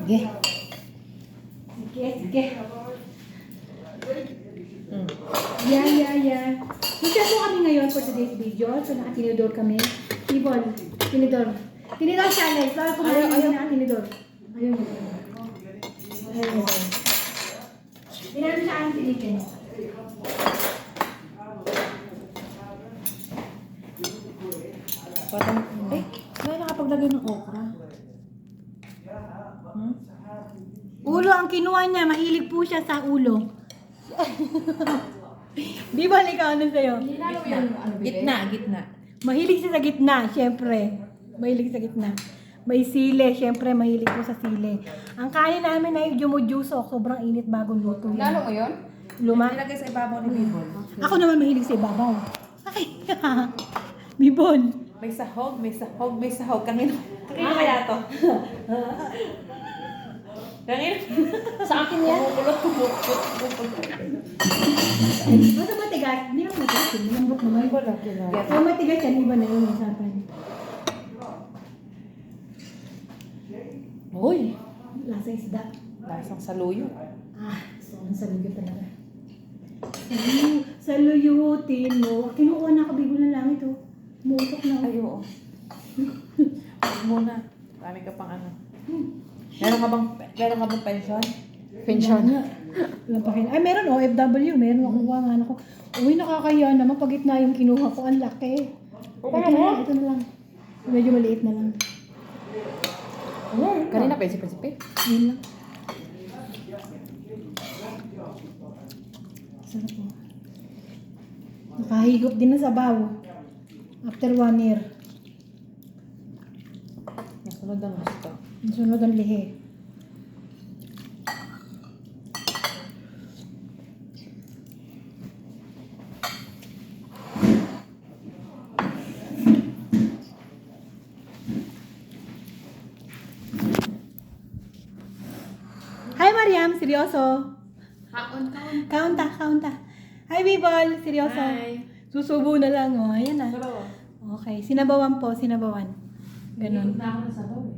Sige. Sige. Yeah. Isa po kami ngayon for today's video. So, naka-tinidor kami. Ibon. Tinidor. Tinidor challenge. Bawal kumain na naka-tinidor. Ayun. Tinidor siya ang tinitin. Parang, may nakapaglagay ng okra. Ulo ang kinuha niya. Mahilig po siya sa ulo. Di ba ikaw ano sa'yo? Gitna. Mahilig siya sa gitna, syempre. Mahilig sa gitna. May sile, syempre mahilig po sa sile. Ang kanin namin ay jumujusok. Sobrang init bagong luto yan. Lalo mo yun? Luma. Nilagay sa ibabaw ni Bibol. Ako naman mahilig sa ibabaw. Ay, Bibol. May sahog. Kanino kaya to? Kanino? Sa akin yan? Kumupulot. Basta matigas. Hindi naman matigas. Hindi naman naman. Kung matigas yan, iba na yung usapan. Uy! Lasang isda. Lasang saluyo. So, ang saluyo talaga. Saluyutin mo. Kinukuha na kabigol ng langit, oh. Umuusok na. Ay, oo. Huwag muna. Dami ka pang ano. Meron ka bang pension? Pension. Wala pa kin- Ay, meron OFW. Meron nakuha nga ako. Uy, nakakaya naman. Pag gitna yung kinuha ko. Ang laki. Ito na lang. Medyo maliit na lang. Kanina pa sipi. Yun lang. Sarap po. Nakahigop din na sa baw. After 1 year. Nasunod ang gusto. Ang sunod ang lihe. Hi Mariam, seryoso. Kaunta. Hi Bibol, seryoso. Hi. Susubo na lang, oh. Ayan na. Sabaw. Okay, sinabawan po, sinabawan. Ganon. Na ako na sabaw eh.